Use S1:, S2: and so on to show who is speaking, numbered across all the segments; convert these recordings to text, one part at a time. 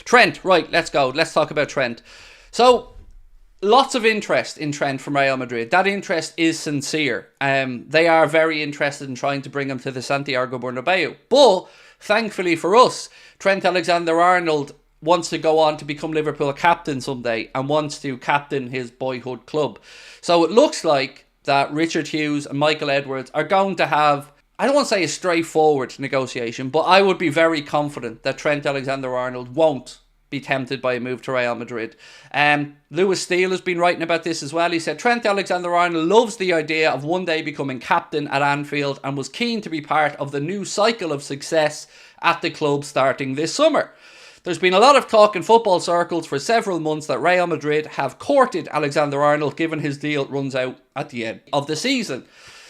S1: Trent, right, let's go. Let's talk about Trent. So, lots of interest in Trent from Real Madrid. That interest is sincere. They are very interested in trying to bring him to the Santiago Bernabeu. But, thankfully for us, Trent Alexander-Arnold wants to go on to become Liverpool captain someday and wants to captain his boyhood club. So it looks like that Richard Hughes and Michael Edwards are going to have, I don't want to say a straightforward negotiation, but I would be very confident that Trent Alexander-Arnold won't be tempted by a move to Real Madrid. Lewis Steele has been writing about this as well. He said Trent Alexander-Arnold loves the idea of one day becoming captain at Anfield and was keen to be part of the new cycle of success at the club starting this summer. There's been a lot of talk in football circles for several months that Real Madrid have courted Alexander-Arnold given his deal runs out at the end of the season.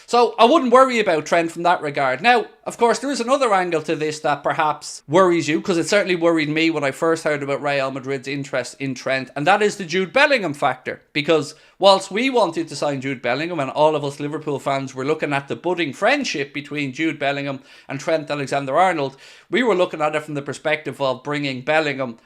S1: So I wouldn't worry about Trent from that regard. Now, of course, there is another angle to this that perhaps worries you, because it certainly worried me when I first heard about Real Madrid's interest in Trent, and that is the Jude Bellingham factor. Because whilst we wanted to sign Jude Bellingham, and all of us Liverpool fans were looking at the budding friendship between Jude Bellingham and Trent Alexander-Arnold, we were looking at it from the perspective of bringing Bellingham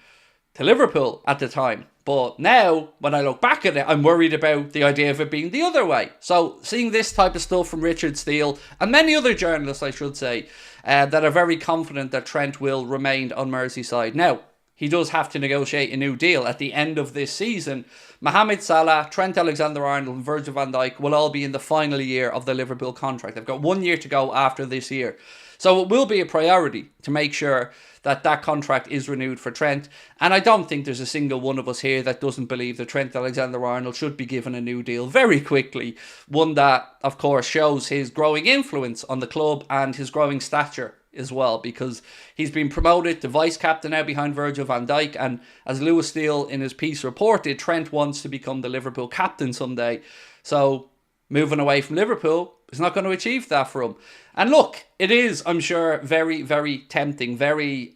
S1: to Liverpool at the time. But now, when I look back at it, I'm worried about the idea of it being the other way. So, seeing this type of stuff from Richard Steele, and many other journalists, I should say, that are very confident that Trent will remain on Merseyside. Now, he does have to negotiate a new deal at the end of this season. Mohamed Salah, Trent Alexander-Arnold and Virgil van Dijk will all be in the final year of the Liverpool contract. They've got 1 year to go after this year. So it will be a priority to make sure that that contract is renewed for Trent. And I don't think there's a single one of us here that doesn't believe that Trent Alexander-Arnold should be given a new deal very quickly. One that, of course, shows his growing influence on the club and his growing stature as well, because he's been promoted to vice-captain now behind Virgil van Dijk, and as Lewis Steele in his piece reported, Trent wants to become the Liverpool captain someday. So moving away from Liverpool is not going to achieve that for him. And look, it is, I'm sure, very, very tempting, very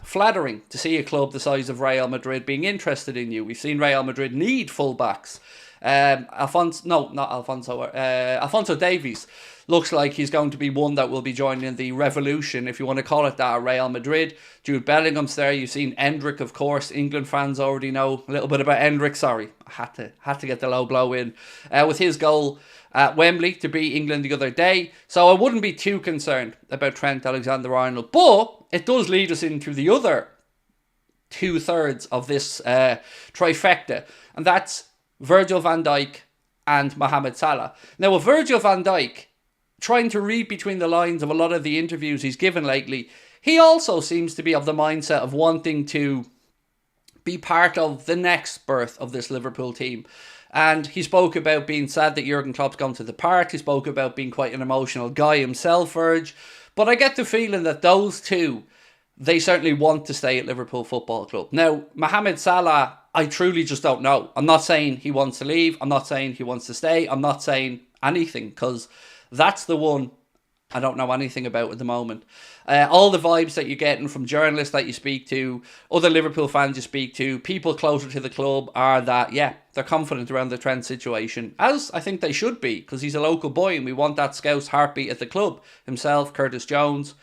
S1: flattering to see a club the size of Real Madrid being interested in you. We've seen Real Madrid need fullbacks. Alphonso Davies looks like he's going to be one that will be joining the revolution, if you want to call it that, at Real Madrid. Jude Bellingham's there. You've seen Endrick, of course. England fans already know a little bit about Endrick. Sorry, I had to get the low blow in with his goal at Wembley to beat England the other day. So I wouldn't be too concerned about Trent Alexander-Arnold. But it does lead us into the other 2/3 of this trifecta, and that's Virgil van Dijk and Mohamed Salah. Now, with Virgil van Dijk, trying to read between the lines of a lot of the interviews he's given lately, he also seems to be of the mindset of wanting to be part of the next birth of this Liverpool team. And he spoke about being sad that Jurgen Klopp's gone to depart. He spoke about being quite an emotional guy himself, Virg. But I get the feeling that those two, they certainly want to stay at Liverpool Football Club. Now, Mohamed Salah, I truly just don't know. I'm not saying he wants to leave. I'm not saying he wants to stay. I'm not saying anything, because that's the one I don't know anything about at the moment. All the vibes that you're getting from journalists that you speak to, other Liverpool fans you speak to, people closer to the club are that, yeah, they're confident around the Trent situation, as I think they should be, because he's a local boy and we want that Scouse heartbeat at the club. Himself, Curtis Jones.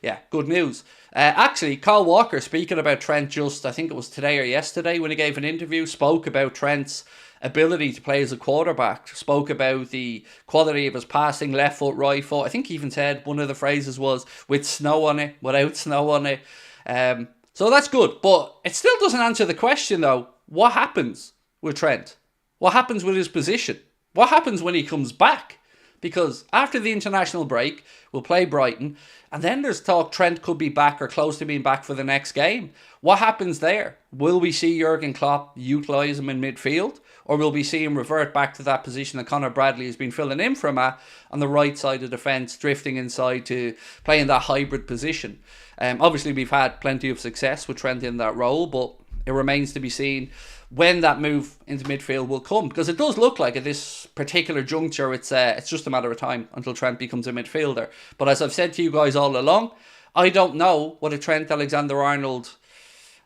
S1: Yeah, good news. Actually, Kyle Walker, speaking about Trent just, I think it was today or yesterday when he gave an interview, spoke about Trent's ability to play as a quarterback, spoke about the quality of his passing, left foot, right foot. I think he even said one of the phrases was, with snow on it, without snow on it. So that's good, but it still doesn't answer the question though. What happens with Trent? What happens with his position? What happens when he comes back? Because after the international break, we'll play Brighton, and then there's talk Trent could be back or close to being back for the next game. What happens there? Will we see Jurgen Klopp utilise him in midfield? Or will we see him revert back to that position that Conor Bradley has been filling in for him at, on the right side of the fence, drifting inside to play in that hybrid position? Obviously, we've had plenty of success with Trent in that role, but it remains to be seen when that move into midfield will come, because it does look like at this particular juncture it's just a matter of time until Trent becomes a midfielder. But as I've said to you guys all along, I don't know what a Trent Alexander-Arnold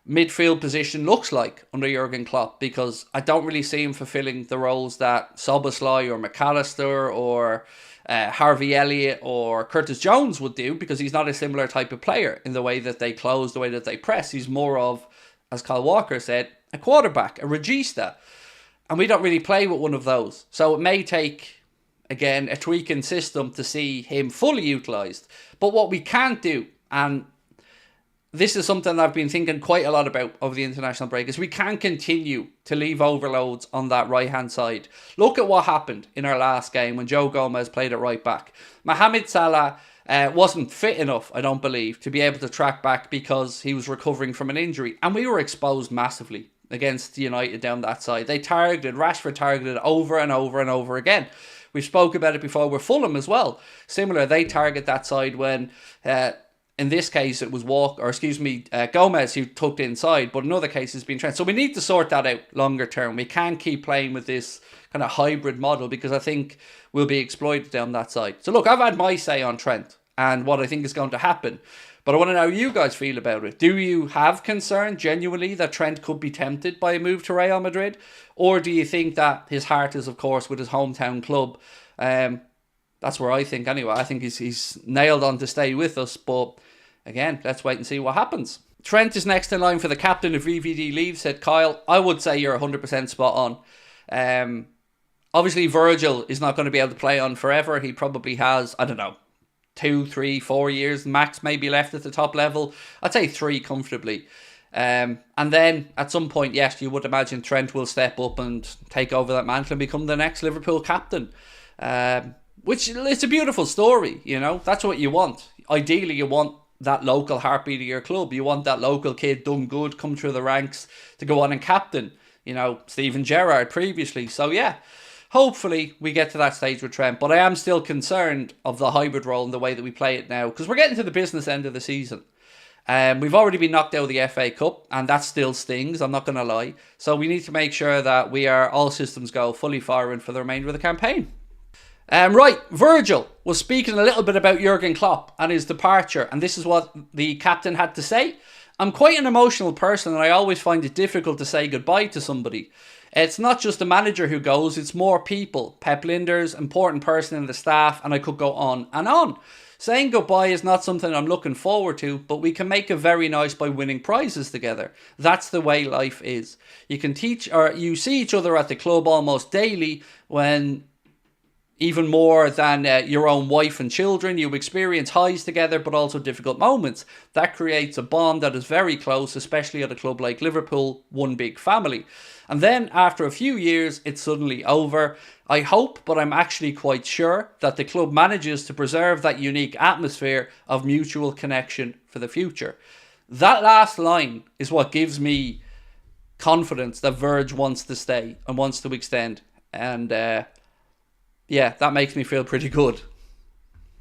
S1: midfield position looks like under Jurgen Klopp, because I don't really see him fulfilling the roles that Szoboszlai or McAllister or Harvey Elliott or Curtis Jones would do, because he's not a similar type of player in the way that they close, the way that they press. He's more of as Kyle Walker said, a quarterback, a regista. And we don't really play with one of those. So it may take, again, a tweaking system to see him fully utilised. But what we can't do, and this is something I've been thinking quite a lot about over the international break, is we can't continue to leave overloads on that right-hand side. Look at what happened in our last game when Joe Gomez played at right back. Mohamed Salah wasn't fit enough, I don't believe, to be able to track back because he was recovering from an injury. And we were exposed massively against United down that side. Rashford targeted over and over and over again. We spoke about it before with Fulham as well. Similar, they target that side when... in this case, it was Gomez who tucked inside, but in other cases, it's been Trent. So we need to sort that out longer term. We can't keep playing with this kind of hybrid model because I think we'll be exploited down that side. So look, I've had my say on Trent and what I think is going to happen, but I want to know how you guys feel about it. Do you have concern genuinely that Trent could be tempted by a move to Real Madrid? Or do you think that his heart is, of course, with his hometown club? That's where I think anyway. I think he's nailed on to stay with us. But again, let's wait and see what happens. Trent is next in line for the captain if VVD leaves, said Kyle. I would say you're 100% spot on. Obviously, Virgil is not going to be able to play on forever. He probably has, 2, 3, 4 years max maybe left at the top level. I'd say 3 comfortably. And then at some point, yes, you would imagine Trent will step up and take over that mantle and become the next Liverpool captain. Which, it's a beautiful story, That's what you want. Ideally, you want that local heartbeat of your club. You want that local kid done good, come through the ranks to go on and captain. Steven Gerrard previously. So, yeah, hopefully we get to that stage with Trent. But I am still concerned of the hybrid role and the way that we play it now. Because we're getting to the business end of the season. We've already been knocked out of the FA Cup. And that still stings, I'm not going to lie. So we need to make sure that we are all systems go, fully firing for the remainder of the campaign. Right, Virgil was speaking a little bit about Jurgen Klopp and his departure, and this is what the captain had to say. I'm quite an emotional person and I always find it difficult to say goodbye to somebody. It's not just the manager who goes, it's more people. Pep Lijnders, important person in the staff, and I could go on and on. Saying goodbye is not something I'm looking forward to, but we can make it very nice by winning prizes together. That's the way life is. You see each other at the club almost daily when... even more than your own wife and children. You experience highs together, but also difficult moments. That creates a bond that is very close, especially at a club like Liverpool, one big family. And then after a few years, it's suddenly over. I hope, but I'm actually quite sure, that the club manages to preserve that unique atmosphere of mutual connection for the future. That last line is what gives me confidence that Virg wants to stay and wants to extend. And... yeah, that makes me feel pretty good.